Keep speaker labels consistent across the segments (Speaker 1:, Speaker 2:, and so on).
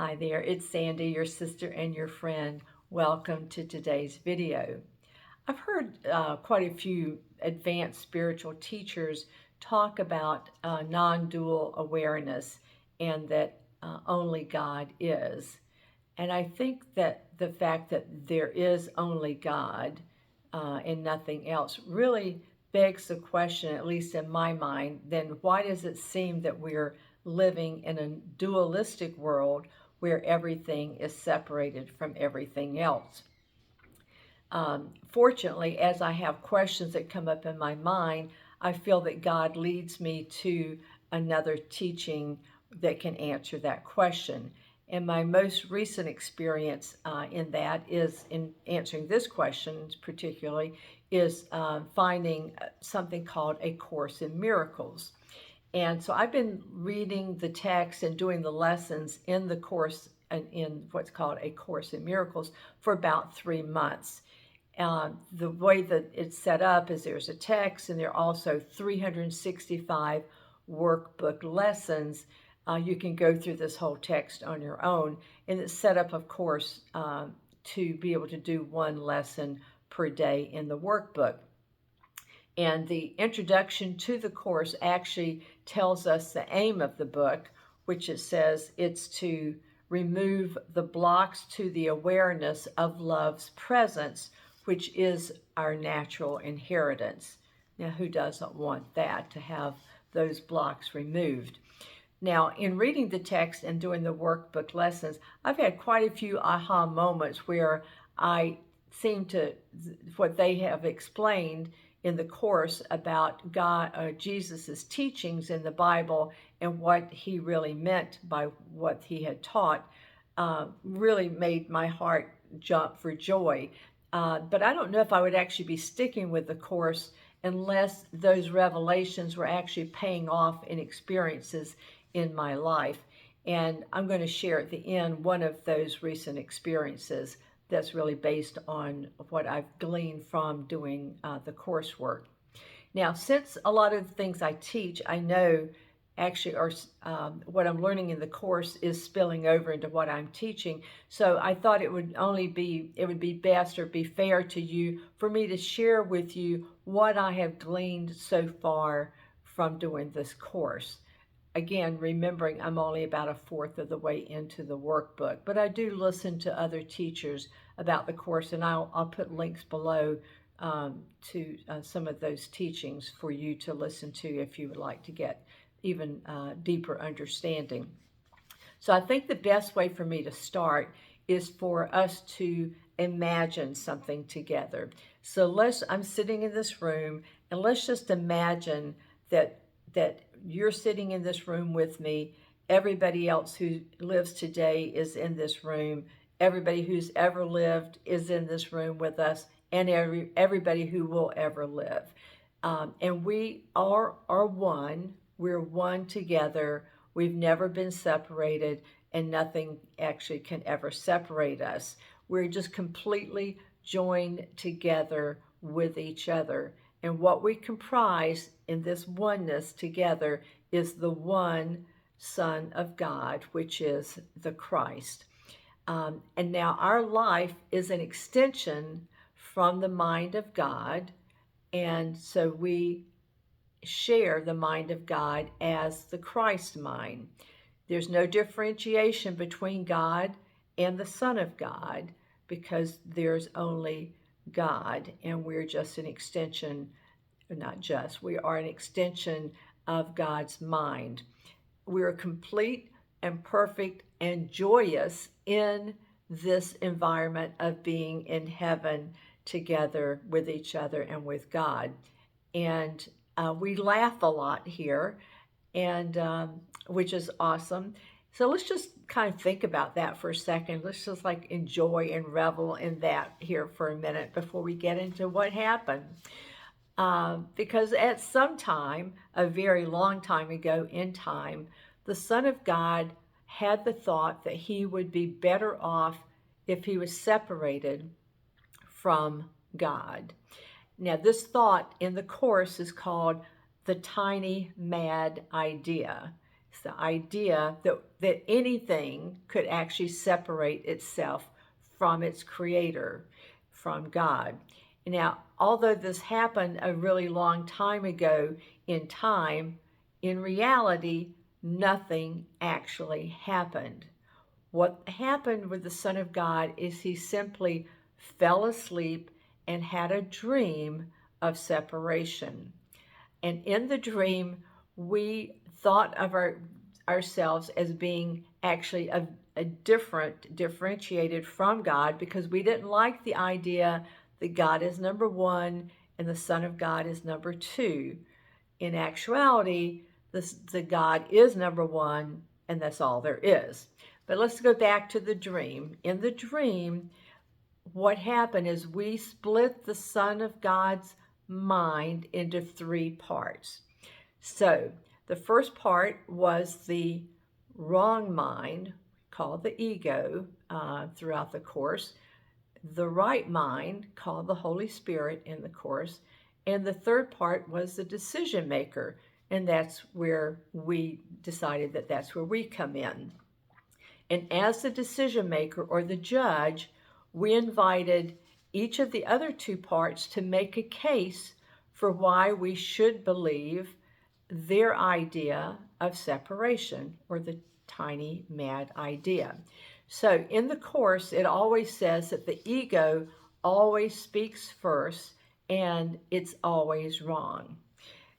Speaker 1: Hi there, it's Sandy, your sister and your friend. Welcome to today's video. I've heard quite a few advanced spiritual teachers talk about non-dual awareness and that only God is. And I think that the fact that there is only God and nothing else really begs the question, at least in my mind, then why does it seem that we're living in a dualistic world where everything is separated from everything else? Fortunately, as I have questions that come up in my mind, I feel that God leads me to another teaching that can answer that question. And my most recent experience in that is in answering this question particularly is finding something called A Course in Miracles. And so I've been reading the text and doing the lessons in the course in what's called A Course in Miracles for about 3 months. The way that it's set up is there's a text and there are also 365 workbook lessons. You can go through this whole text on your own, and it's set up, of course, to be able to do one lesson per day in the workbook. And the introduction to the course actually tells us the aim of the book, which it says it's to remove the blocks to the awareness of love's presence, which is our natural inheritance. Now, who doesn't want that, to have those blocks removed? Now, in reading the text and doing the workbook lessons, I've had quite a few aha moments where I seem to, what they have explained in the course about Jesus's teachings in the Bible and what he really meant by what he had taught, really made my heart jump for joy. But I don't know if I would actually be sticking with the course unless those revelations were actually paying off in experiences in my life. And I'm going to share at the end one of those recent experiences that's really based on what I've gleaned from doing the coursework. Now, since a lot of the things I teach, I know actually are what I'm learning in the course is spilling over into what I'm teaching. So I thought it would be best or be fair to you for me to share with you what I have gleaned so far from doing this course. Again, remembering I'm only about a fourth of the way into the workbook, but I do listen to other teachers about the course, and I'll put links below to some of those teachings for you to listen to if you would like to get even deeper understanding. So I think the best way for me to start is for us to imagine something together. So I'm sitting in this room, and let's just imagine that you're sitting in this room with me. Everybody else who lives today is in this room. Everybody who's ever lived is in this room with us, and everybody who will ever live. And we are one. We're one together. We've never been separated, and nothing actually can ever separate us. We're just completely joined together with each other. And what we comprise in this oneness together is the one Son of God, which is the Christ. And now our life is an extension from the mind of God. And so we share the mind of God as the Christ mind. There's no differentiation between God and the Son of God because there's only God, and we're just an extension, not just, we are an extension of God's mind. We're complete and perfect and joyous in this environment of being in heaven together with each other and with God. And we laugh a lot here, and which is awesome. So let's just kind of think about that for a second. Let's just like enjoy and revel in that here for a minute before we get into what happened. Because at some time, a very long time ago in time, the Son of God had the thought that he would be better off if he was separated from God. Now, this thought in the Course is called the tiny mad idea. It's the idea that anything could actually separate itself from its creator, from God. Now, although this happened a really long time ago in time, in reality, nothing actually happened. What happened with the Son of God is he simply fell asleep and had a dream of separation. And in the dream, we thought of ourselves as being actually a differentiated from God, because we didn't like the idea that God is number one and the Son of God is number two. In actuality, the God is number one, and that's all there is. But let's go back to the dream. In the dream, what happened is we split the Son of God's mind into three parts. So the first part was the wrong mind, called the ego, throughout the course. The right mind, called the Holy Spirit in the course. And the third part was the decision maker. And that's where we decided that that's where we come in. And as the decision maker or the judge, we invited each of the other two parts to make a case for why we should believe their idea of separation, or the tiny mad idea. So in the Course, it always says that the ego always speaks first, and it's always wrong.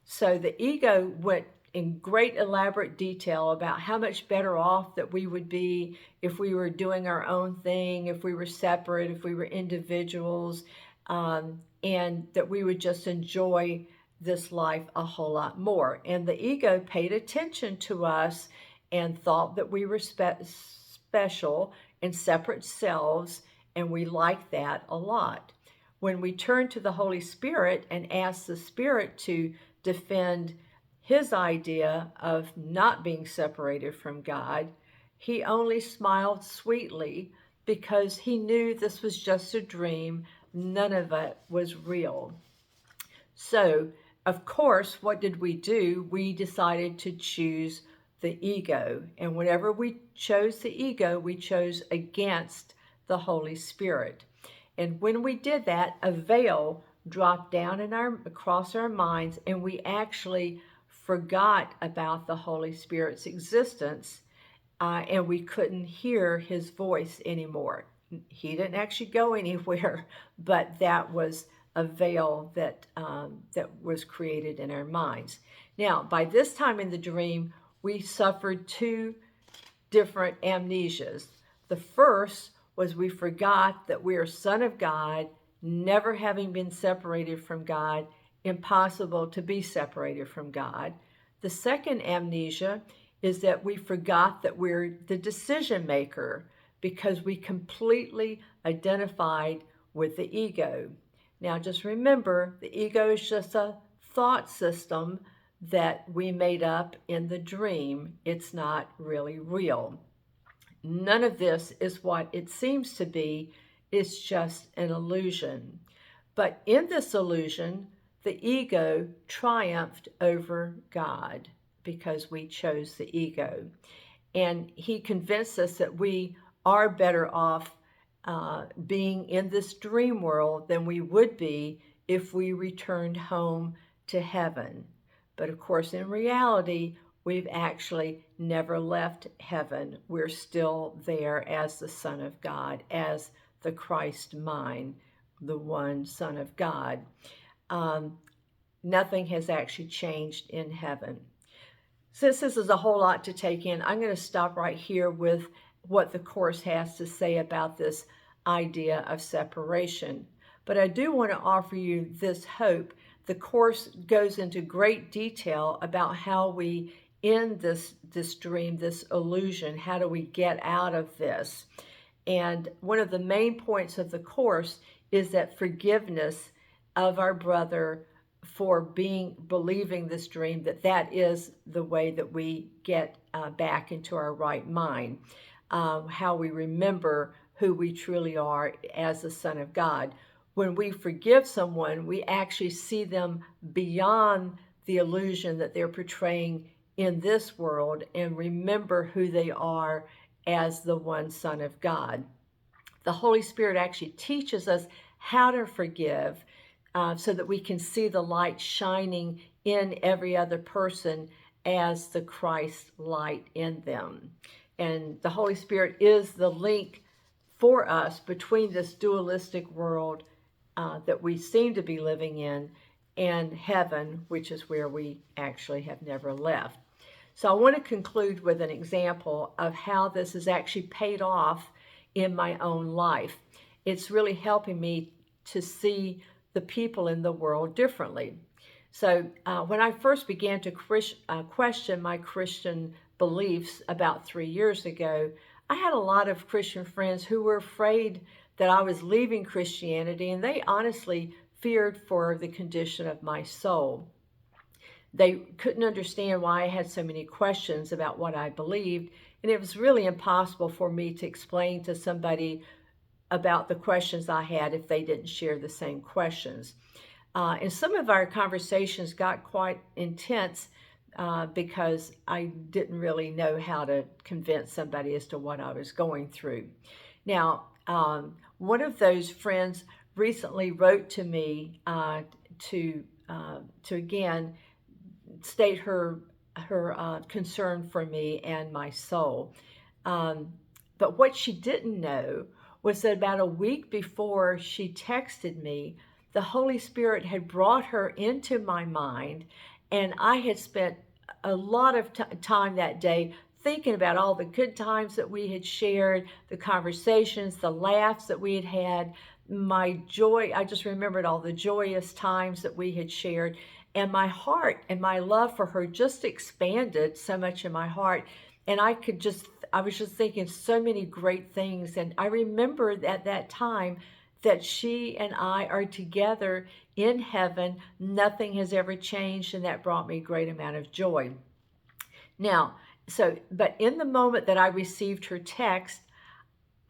Speaker 1: So the ego went in great elaborate detail about how much better off that we would be if we were doing our own thing, if we were separate, if we were individuals, and that we would just enjoy this life a whole lot more. And the ego paid attention to us and thought that we were special and separate selves, and we liked that a lot. When we turned to the Holy Spirit and asked the Spirit to defend his idea of not being separated from God, he only smiled sweetly, because he knew this was just a dream. None of it was real. So, of course, what did we do? We decided to choose the ego. And whenever we chose the ego, we chose against the Holy Spirit. And when we did that, a veil dropped down across our minds, and we actually forgot about the Holy Spirit's existence, and we couldn't hear his voice anymore. He didn't actually go anywhere, but that was a veil that was created in our minds. Now, by this time in the dream, we suffered two different amnesias. The first was we forgot that we are Son of God, never having been separated from God, impossible to be separated from God. The second amnesia is that we forgot that we're the decision maker, because we completely identified with the ego. Now, just remember, the ego is just a thought system that we made up in the dream. It's not really real. None of this is what it seems to be. It's just an illusion. But in this illusion, the ego triumphed over God, because we chose the ego. And he convinced us that we are better off being in this dream world than we would be if we returned home to heaven. But of course, in reality, we've actually never left heaven. We're still there as the Son of God, as the Christ mind, the one Son of God. Nothing has actually changed in heaven. Since this is a whole lot to take in, I'm going to stop right here with what the Course has to say about this idea of separation. But I do want to offer you this hope. The Course goes into great detail about how we end this dream, this illusion. How do we get out of this? And one of the main points of the Course is that forgiveness of our brother for believing this dream, that is the way that we get back into our right mind, how we remember who we truly are as the Son of God. When we forgive someone, we actually see them beyond the illusion that they're portraying in this world and remember who they are as the one Son of God. The Holy Spirit actually teaches us how to forgive so that we can see the light shining in every other person as the Christ light in them. And the Holy Spirit is the link for us between this dualistic world that we seem to be living in and heaven, which is where we actually have never left. So I want to conclude with an example of how this has actually paid off in my own life. It's really helping me to see the people in the world differently. So when I first began to question my Christian beliefs about 3 years ago, I had a lot of Christian friends who were afraid that I was leaving Christianity, and they honestly feared for the condition of my soul. They couldn't understand why I had so many questions about what I believed, and it was really impossible for me to explain to somebody about the questions I had if they didn't share the same questions. And some of our conversations got quite intense because I didn't really know how to convince somebody as to what I was going through. Now, one of those friends recently wrote to me to again state her concern for me and my soul. But what she didn't know was that about a week before she texted me, the Holy Spirit had brought her into my mind, and I had spent a lot of time that day thinking about all the good times that we had shared, the conversations, the laughs that we had had, my joy. I just remembered all the joyous times that we had shared, and my heart and my love for her just expanded so much in my heart. And I was just thinking so many great things. And I remembered at that time that she and I are together in heaven. Nothing has ever changed, and that brought me a great amount of joy. Now, but in the moment that I received her text,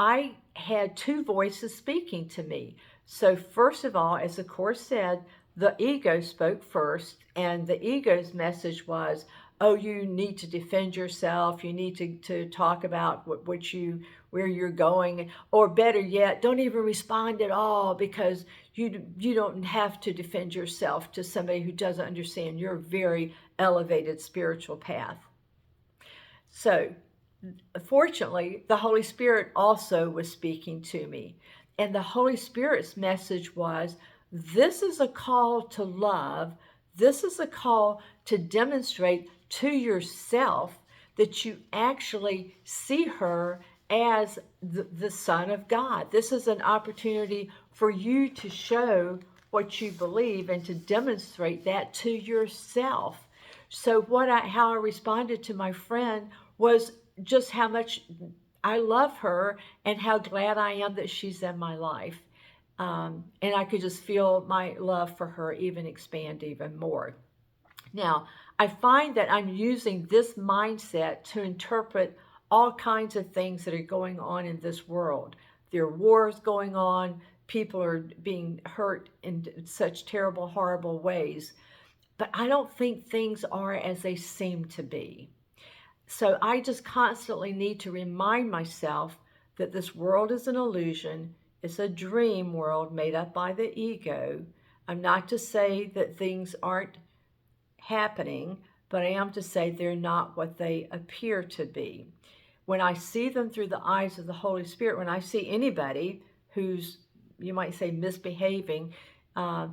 Speaker 1: I had two voices speaking to me. So first of all, as the Course said, the ego spoke first, and the ego's message was, oh, you need to defend yourself. You need to talk about where you're going, or better yet, don't even respond at all, because you don't have to defend yourself to somebody who doesn't understand your very elevated spiritual path. So, fortunately, the Holy Spirit also was speaking to me, and the Holy Spirit's message was, this is a call to love. This is a call to demonstrate to yourself that you actually see her as the Son of God. This is an opportunity for you to show what you believe and to demonstrate that to yourself. So how I responded to my friend was just how much I love her and how glad I am that she's in my life. And I could just feel my love for her even expand even more. Now, I find that I'm using this mindset to interpret all kinds of things that are going on in this world. There are wars going on. People are being hurt in such terrible, horrible ways. But I don't think things are as they seem to be. So I just constantly need to remind myself that this world is an illusion. It's a dream world made up by the ego. I'm not to say that things aren't happening, but I am to say they're not what they appear to be. When I see them through the eyes of the Holy Spirit, when I see anybody who's, you might say, misbehaving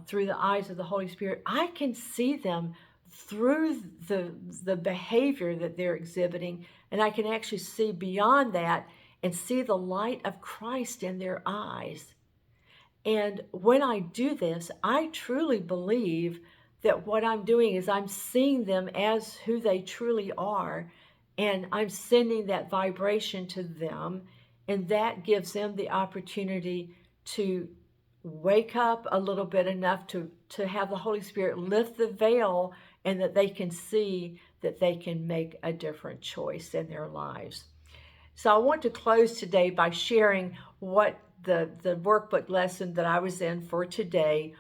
Speaker 1: through the eyes of the Holy Spirit, I can see them through the behavior that they're exhibiting, and I can actually see beyond that and see the light of Christ in their eyes. And when I do this, I truly believe that what I'm doing is I'm seeing them as who they truly are, and I'm sending that vibration to them, and that gives them the opportunity to wake up a little bit enough to have the Holy Spirit lift the veil, and that they can see that they can make a different choice in their lives. So I want to close today by sharing what the workbook lesson that I was in for today,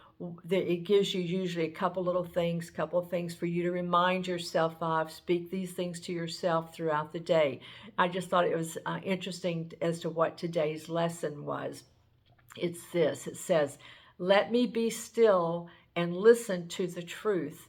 Speaker 1: it gives you usually a couple of things for you to remind yourself of. Speak these things to yourself throughout the day. I just thought it was interesting as to what today's lesson was. It's this. It says, "Let me be still and listen to the truth.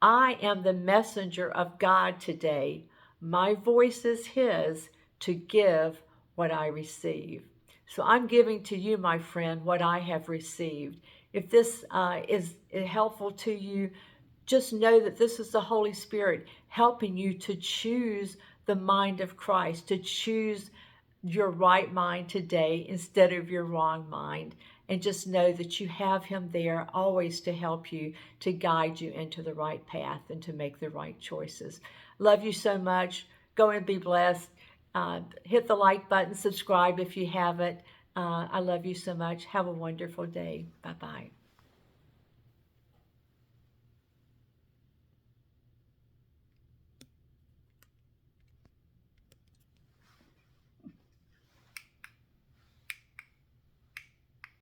Speaker 1: I am the messenger of God today. My voice is His to give what I receive." So I'm giving to you, my friend, what I have received. If this is helpful to you, just know that this is the Holy Spirit helping you to choose the mind of Christ, to choose your right mind today instead of your wrong mind. And just know that you have Him there always to help you, to guide you into the right path and to make the right choices. Love you so much. Go and be blessed. Hit the like button, subscribe if you haven't. I love you so much. Have a wonderful day. Bye-bye.